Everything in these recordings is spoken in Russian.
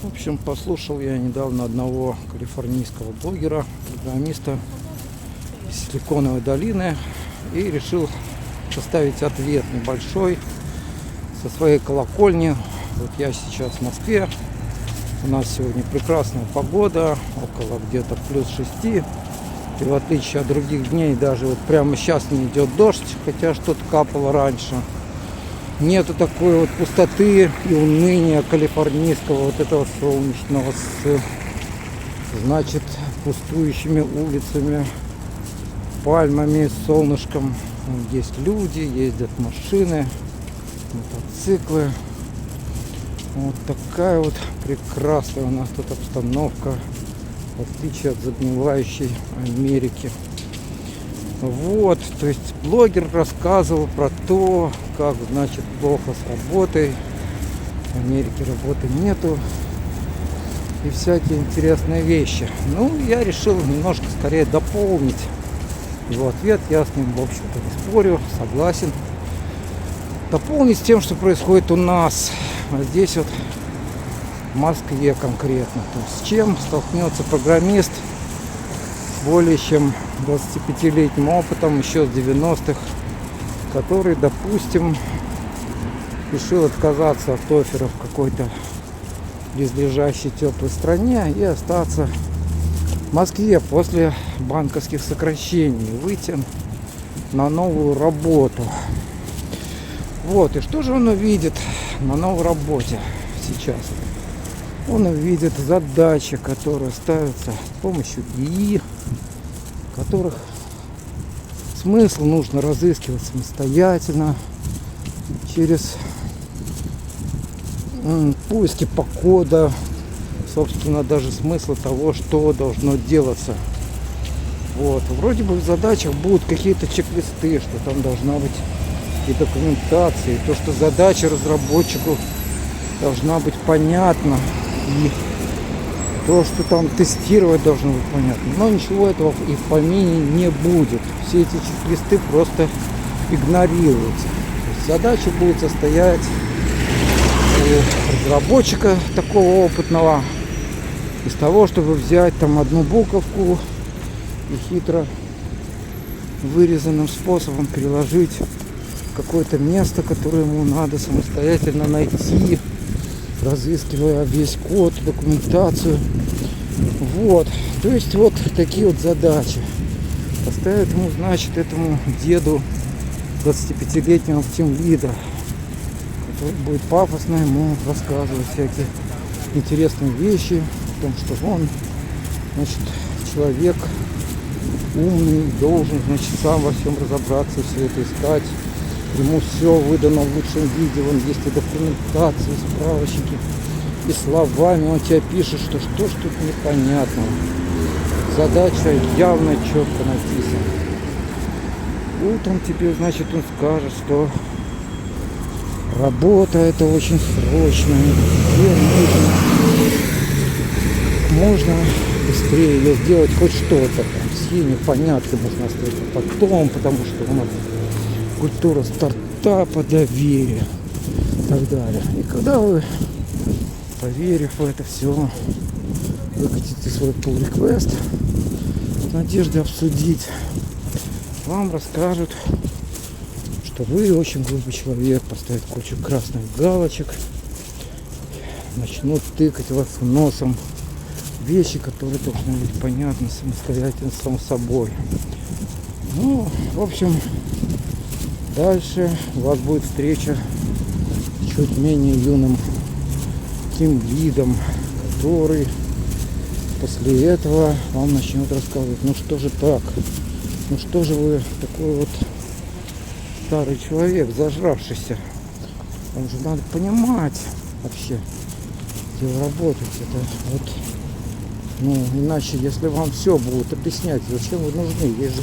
В общем, послушал я недавно одного калифорнийского блогера, программиста из Силиконовой долины и решил составить ответ небольшой со своей колокольни. Вот я сейчас в Москве. У нас сегодня прекрасная погода, около где-то плюс 6. И в отличие от других дней, даже вот прямо сейчас не идет дождь, хотя что-то капало раньше. Нету такой вот пустоты и уныния калифорнийского вот этого солнечного с, значит, пустующими улицами, пальмами, солнышком. Есть люди, ездят машины, мотоциклы. Вот такая вот прекрасная у нас тут обстановка, в отличие от загнивающей Америки. Вот, то есть блогер рассказывал про то, как, значит, плохо с работой, в Америке работы нету и всякие интересные вещи. Ну, я решил немножко скорее дополнить его ответ. Я с ним, в общем-то, не спорю, согласен. Дополнить тем, что происходит у нас здесь вот в Москве конкретно. То есть с чем столкнется программист более чем 25-летним опытом еще с 90-х, который, допустим, решил отказаться от оффера в какой-то близлежащей теплой стране и остаться в Москве после банковских сокращений, выйти на новую работу. Вот, и что же он увидит на новой работе сейчас? Он увидит задачи, которые ставятся с помощью ИИ, которых смысл нужно разыскивать самостоятельно через поиски по коду, собственно, даже смысла того, что должно делаться. Вот. Вроде бы в задачах будут какие-то чек-листы, что там должна быть и документация, и то, что задача разработчику должна быть понятна, и то, что там тестировать должно быть понятно. Но ничего этого и в помине не будет. Все эти чек-листы просто игнорируются. То есть задача будет состоять у разработчика такого опытного из того, чтобы взять там одну буковку и хитро вырезанным способом переложить в какое-то место, которое ему надо самостоятельно найти, разыскивая весь код, документацию. Вот, то есть вот такие вот задачи. Поставят ему, значит, этому деду 25-летнего тимлида, который будет пафосно ему рассказывать всякие интересные вещи о том, что он, значит, человек умный, должен, значит, сам во всем разобраться, все это искать. Ему все выдано в лучшем виде, вон есть и документация, и справочники, и словами он тебе пишет, что ж тут непонятно. Задача явно четко написана. Утром тебе, значит, он скажет, что работа это очень срочная, можно быстрее ее сделать, хоть что-то там, схеме понятно можно оставить потом, потому что у нас культура стартапа, доверия и так далее. И когда вы, поверив в это все, выкатите свой pull request с надеждой обсудить, вам расскажут, что вы очень глупый человек, поставят кучу красных галочек, начнут тыкать вас носом вещи, которые должны быть понятны самостоятельно, само собой. Ну, в общем, дальше у вас будет встреча с чуть менее юным тимлидом, который после этого вам начнет рассказывать, ну что же так, ну что же вы такой вот старый человек, зажравшийся. Вам же надо понимать вообще, где вы работаете. Это вот, ну, иначе, если вам все будут объяснять, зачем вы нужны, есть же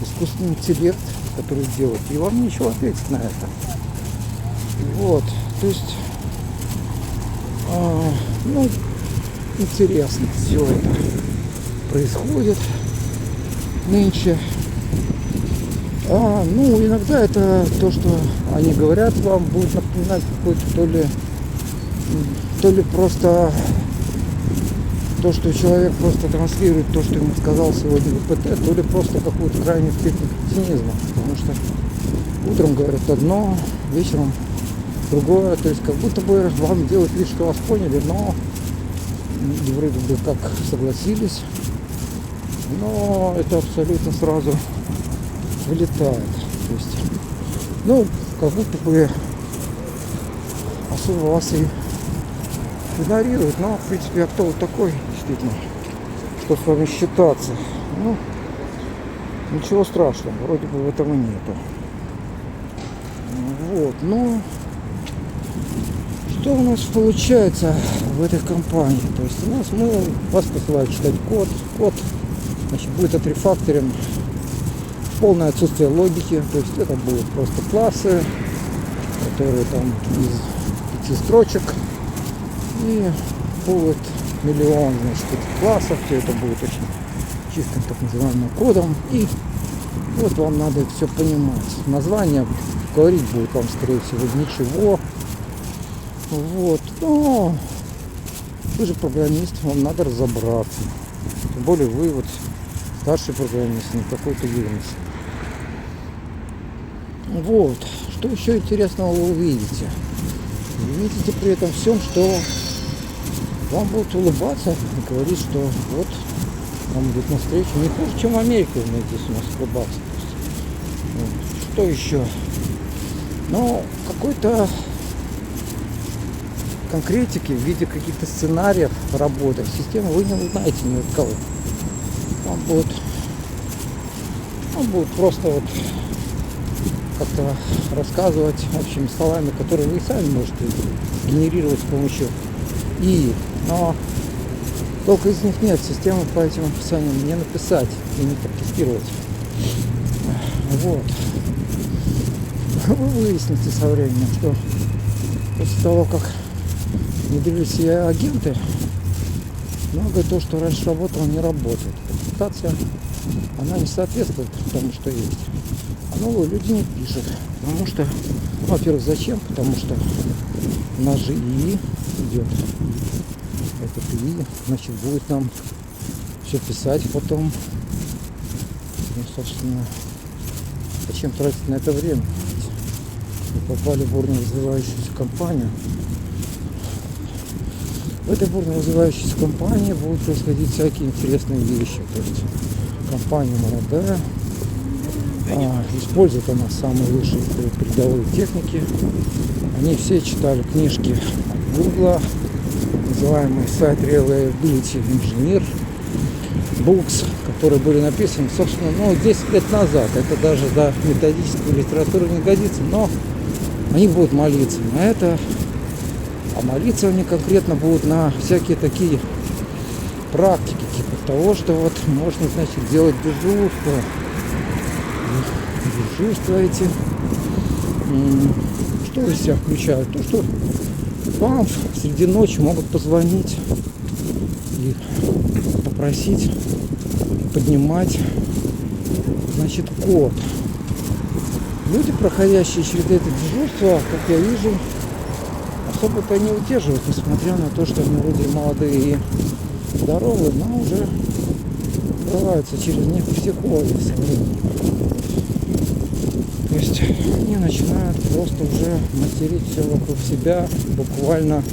искусственный интеллект, который делает, и вам нечего ответить на это. Вот, то есть, ну, интересно все это происходит нынче. Ну, иногда это то, что они говорят вам, будет напоминать какой-то то ли то ли просто то, что человек просто транслирует то, что ему сказал сегодня ВПТ, то ли просто какую-то крайнюю степень кретинизма. Потому что утром говорят одно, вечером другое. То есть как будто бы вам делают вид, что вас поняли, но вроде бы как согласились. Но это абсолютно сразу вылетает. То есть, ну, как будто бы особо вас и игнорируют. Но, в принципе, я кто вот такой, действительно, что с вами считаться. Ну, ничего страшного, вроде бы в этом и нету. Вот, ну, что у нас получается в этой компании? То есть у нас вас посылают читать код. Код, значит, будет отрефакторен в полное отсутствие логики. То есть это будут просто классы, которые там из 5 строчек. И будет миллион, значит, этих классов. Все это будет очень чистым так называемым кодом. И вот вам надо это все понимать. Название говорить будет вам, скорее всего, ничего. Вот, но вы же программист, вам надо разобраться. Тем более вы вот старший программист, не какой-то юность. Вот, что еще интересного вы увидите? Вы увидите при этом всем, что вам будут улыбаться и говорить, что вот вам идут навстречу. Не хуже, чем в Америке вы здесь у нас улыбаться. Вот. Что еще? Ну, какой-то конкретики в виде каких-то сценариев работы системы вы не узнаете ни от кого. Вам будут просто вот как-то рассказывать общими словами, которые вы сами можете генерировать с помощью ИИ. Но только из них нет, системы по этим описаниям не написать и не протестировать. Вот. Вы выясните со временем, что после того, как внедрились все агенты, многое то, что раньше работало, не работает. Презентация, она не соответствует тому, что есть. А новые люди не пишут. Потому что, во-первых, зачем? Потому что у нас же ИИ идет. Этот ИИ, значит, будет нам все писать потом. Ну, собственно, зачем тратить на это время? Мы попали в бурно развивающуюся компанию. В этой бурно развивающейся компании будут происходить всякие интересные вещи. То есть компания молодая, использует она самые лучшие передовые техники. Они все читали книжки Гугла, называемый сайт Reliability Engineer Books, которые были написаны, собственно, 10 лет назад. Это даже до методической литературы не годится, но они будут молиться на это. А молиться они конкретно будут на всякие такие практики, типа того, что вот можно, значит, делать дежурства эти. Что из себя включают? То, что вам среди ночи могут позвонить и попросить поднимать, значит, код. Люди, проходящие через это дежурство, как я вижу, особо-то не удерживают, несмотря на то, что они вроде молодые и здоровые, но уже прорываются через них психологи со временем. То есть они начинают просто уже материть все вокруг себя, буквально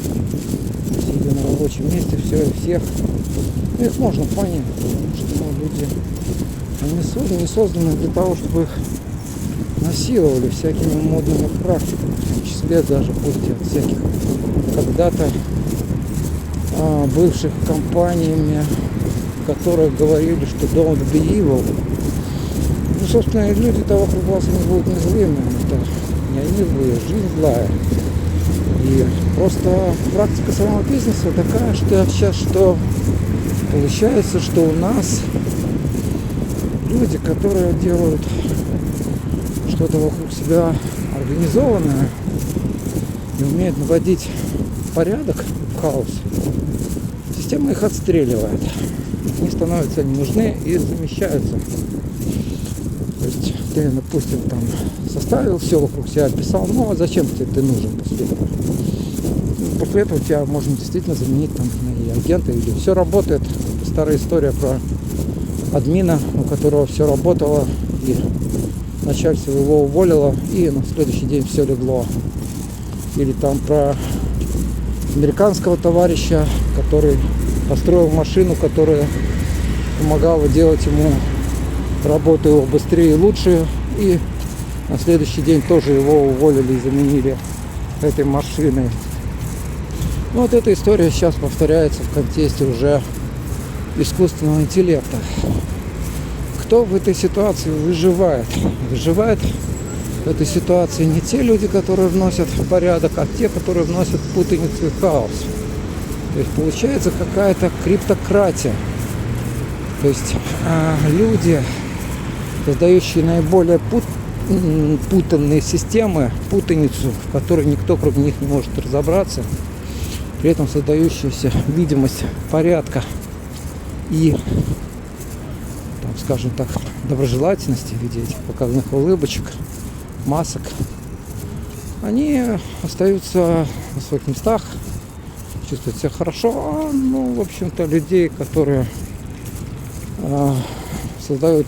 сидя на рабочем месте, все и всех. Их можно понять, потому что люди, они не созданы для того, чтобы их насиловали всякими модными практиками, в том числе даже пусть от всяких когда-то бывших компаниями, которые говорили, что don't be evil. Ну, собственно, люди того вокруг вас они будут не злыми, это не они злые, жизнь злая. И просто практика самого бизнеса такая, что сейчас что получается, что у нас люди, которые делают что-то вокруг себя организованное, не умеют наводить порядок в хаос, система их отстреливает. Они становятся не нужны и замещаются. То есть ты, допустим, там составил все вокруг себя, описал, ну а зачем тебе ты нужен после этого? после этого тебя можно действительно заменить там на агента, или все работает. Это старая история про админа, у которого все работало, и начальство его уволило, и на следующий день все легло. Или там про американского товарища, который построил машину, которая помогала делать ему работу его быстрее и лучше, и на следующий день тоже его уволили и заменили этой машиной. Ну, вот эта история сейчас повторяется в контексте уже искусственного интеллекта. Кто в этой ситуации выживает? Выживает в этой ситуации не те люди, которые вносят порядок, а те, которые вносят путаницу и хаос. То есть получается какая-то криптократия. То есть люди, создающие наиболее путанные системы, путаницу, в которой никто кроме них не может разобраться, при этом создающаяся видимость порядка и, там, скажем так, доброжелательности в виде этих показанных улыбочек, масок, они остаются на своих местах, чувствуют себя хорошо. Ну, в общем-то, людей, которые создают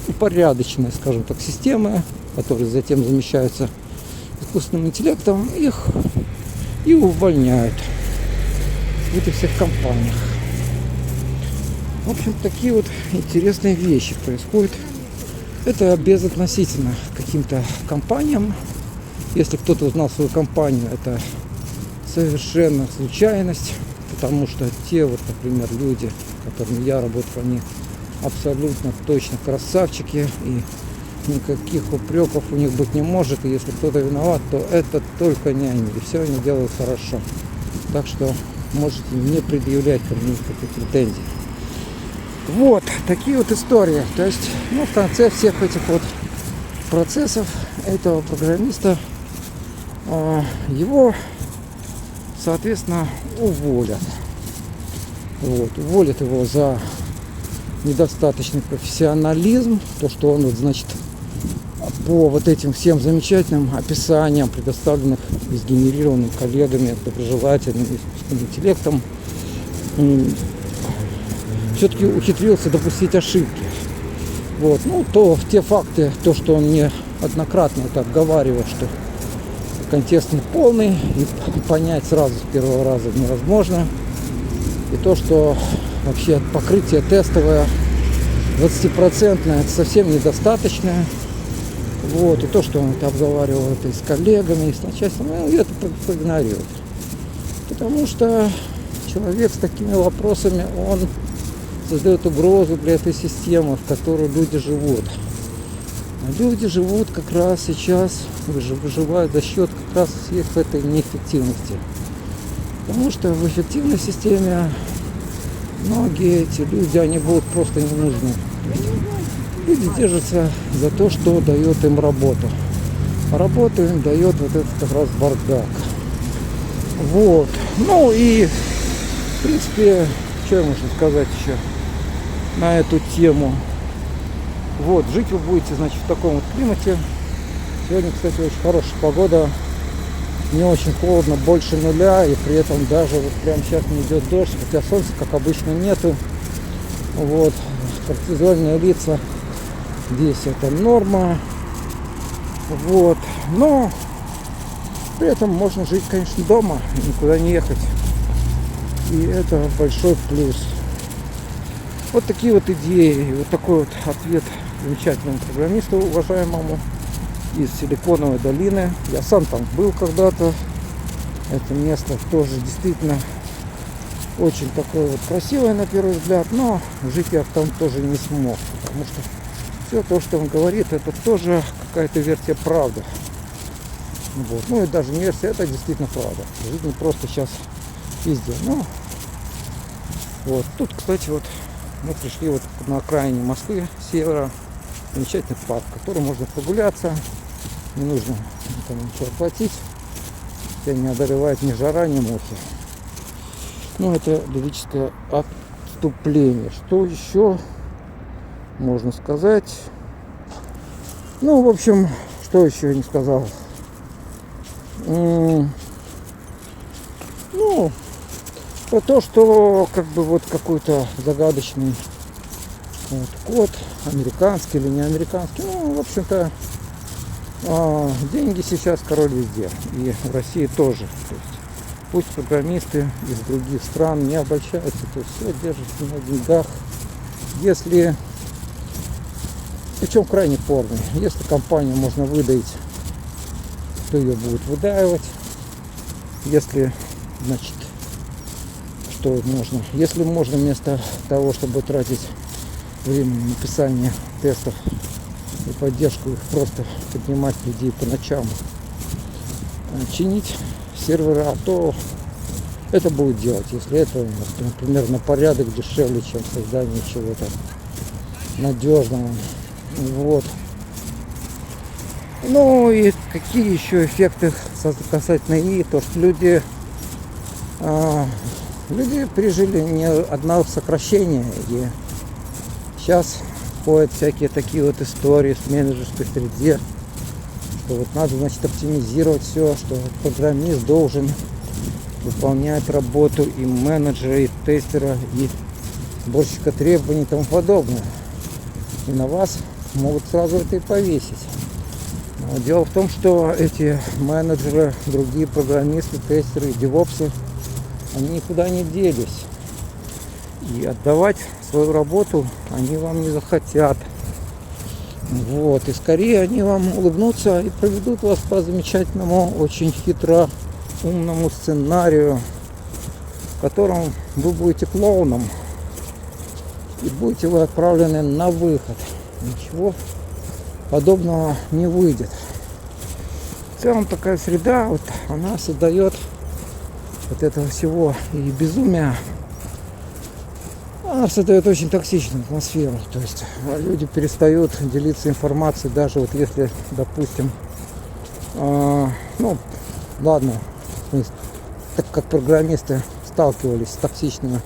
упорядоченные, скажем так, системы, которые затем замещаются искусственным интеллектом, их и увольняют в этих всех компаниях. В общем, такие вот интересные вещи происходят. Это безотносительно к каким-то компаниям. Если кто-то узнал свою компанию, это совершенно случайность, потому что те вот, например, люди, с которыми я работаю, они абсолютно точно красавчики, и никаких упреков у них быть не может. И если кто-то виноват, то это только не они, и все они делают хорошо. Так что можете не предъявлять ко мне никаких претензий. Вот такие вот истории. То есть, ну, в конце всех этих вот процессов этого программиста его, соответственно, уволят. Вот, уволят его за недостаточный профессионализм, то, что он, вот, значит, по вот этим всем замечательным описаниям, предоставленных и сгенерированным коллегами, доброжелательным искусственным интеллектом, все-таки ухитрился допустить ошибки. Вот. Ну, то те факты, то, что он мне однократно это обговаривал, что контекст неполный, и понять сразу с первого раза невозможно. И то, что вообще покрытие тестовое 20%, это совсем недостаточно. Вот. И то, что он это обговаривал это и с коллегами, и с начальством, ну, это проигнорирует. Потому что человек с такими вопросами, он создает угрозу для этой системы, в которой люди живут. А люди живут как раз сейчас, выживают за счет как раз всех этой неэффективности. Потому что в эффективной системе многие эти люди, они будут просто не нужны. Люди держатся за то, что дает им работа. А работу им дает вот этот как раз бардак. Вот. Ну и, в принципе, что можно сказать еще на эту тему. Вот, жить вы будете, значит, в таком вот климате. Сегодня, кстати, очень хорошая погода. Не очень холодно, больше нуля. И при этом даже вот прямо сейчас не идет дождь. Хотя солнца, как обычно, нету. Вот. Кортизольные лица здесь это норма. Вот. Но при этом можно жить, конечно, дома. Никуда не ехать. И это большой плюс. Вот такие вот идеи, вот такой вот ответ замечательному программисту, уважаемому, из Силиконовой долины. Я сам там был когда-то. Это место тоже действительно очень такое вот красивое на первый взгляд, но жить я там тоже не смог, потому что все то, что он говорит, это тоже какая-то версия правды. Вот. Ну и даже не версия, это действительно правда. Жизнь просто сейчас везде. Ну, вот. Тут, кстати, вот мы пришли вот на окраине Москвы, севера, замечательный парк, в котором можно прогуляться, не нужно никому ничего платить, тебя не одолевает ни жара, ни мухи. Ну, это лирическое отступление. Что еще можно сказать? Ну, в общем, что еще я не сказал? про то, что как бы вот какой-то загадочный вот, код, американский или не американский. Ну, в общем-то, деньги сейчас король везде. И в России тоже. То есть, пусть программисты из других стран не обольщаются, то есть все держится на деньгах. Если, причем крайне порно, если компанию можно выдаить, то ее будут выдаивать. Если, значит, что можно, если можно вместо того, чтобы тратить время на написание тестов и поддержку их, просто поднимать людей по ночам, чинить сервера, то это будет делать, если это, например, на порядок дешевле, чем создание чего-то надежного. Вот. Ну и какие еще эффекты касательно ИИ, то что люди пережили не одно сокращение, и сейчас ходят всякие такие вот истории в менеджерской среде, что вот надо, значит, оптимизировать все, что программист должен выполнять работу и менеджера, и тестера, и сборщика требований и тому подобное. И на вас могут сразу это и повесить. Но дело в том, что эти менеджеры, другие программисты, тестеры и девопсы, они никуда не делись. И отдавать свою работу они вам не захотят. Вот. И скорее они вам улыбнутся и проведут вас по замечательному, очень хитро умному сценарию, в котором вы будете клоуном. И будете вы отправлены на выход. Ничего подобного не выйдет. В целом такая среда, вот, она создает вот этого всего и безумия. Она создает очень токсичную атмосферу. То есть люди перестают делиться информацией, даже вот если, допустим, ну, ладно, так как программисты сталкивались с токсичными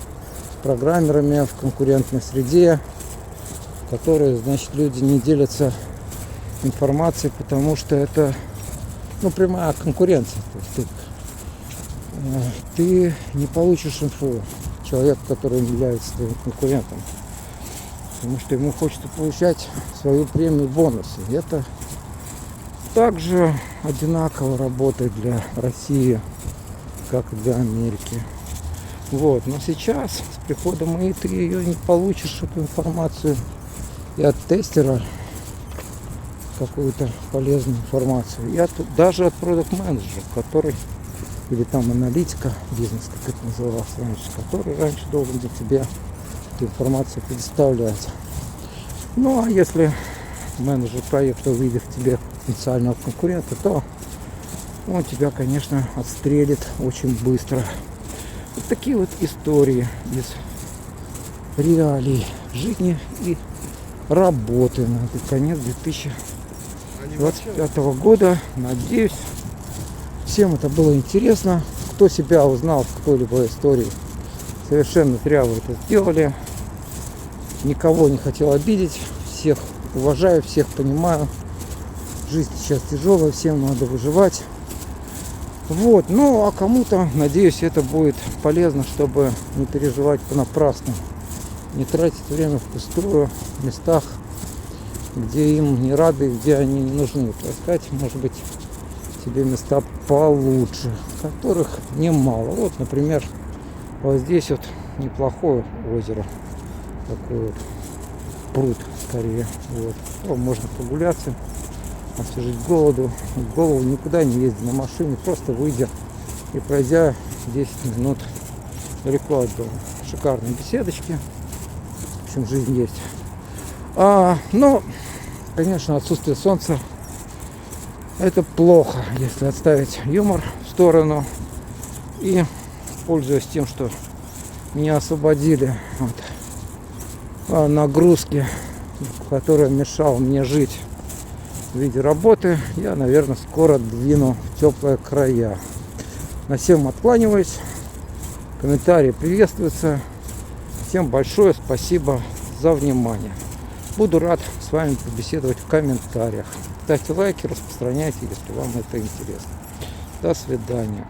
программерами в конкурентной среде, в которой, значит, люди не делятся информацией, потому что это, ну, прямая конкуренция. То есть ты не получишь инфу человека, который является твоим конкурентом, потому что ему хочется получать свою премию, бонусы. И это также одинаково работает для России, как и для Америки. Вот. Но сейчас с приходом ИИ ты ее не получишь, эту информацию, и от тестера какую-то полезную информацию, и даже от продакт-менеджера, который, или там аналитика, бизнес, как это называлось раньше, который раньше должен для тебя эту информацию предоставлять. Ну а если менеджер проекта увидит в тебе потенциального конкурента, то он тебя, конечно, отстрелит очень быстро. Вот такие вот истории из реалий жизни и работы на этот конец 2025 года. Надеюсь, всем это было интересно. Кто себя узнал в какой-либо истории, совершенно зря вы это сделали. Никого не хотел обидеть. Всех уважаю, всех понимаю. Жизнь сейчас тяжелая, всем надо выживать. Вот, ну а кому-то, надеюсь, это будет полезно, чтобы не переживать понапрасну, не тратить время впустую в местах, где им не рады, где они не нужны. Поискать, может быть, себе места получше, которых немало. Вот, например, вот здесь вот неплохое озеро, такой вот пруд скорее. Вот, там можно прогуляться, освежить голову, никуда не ездя на машине, просто выйдя и пройдя 10 минут далеко от дома. Шикарные беседочки. В общем, жизнь есть. Но, конечно, отсутствие солнца — это плохо, если отставить юмор в сторону и, пользуясь тем, что меня освободили от нагрузки, которая мешала мне жить в виде работы, я, наверное, скоро двину в теплые края. На всем откланиваюсь. Комментарии приветствуются. Всем большое спасибо за внимание. Буду рад с вами побеседовать в комментариях. Ставьте лайки, распространяйте, если вам это интересно. До свидания.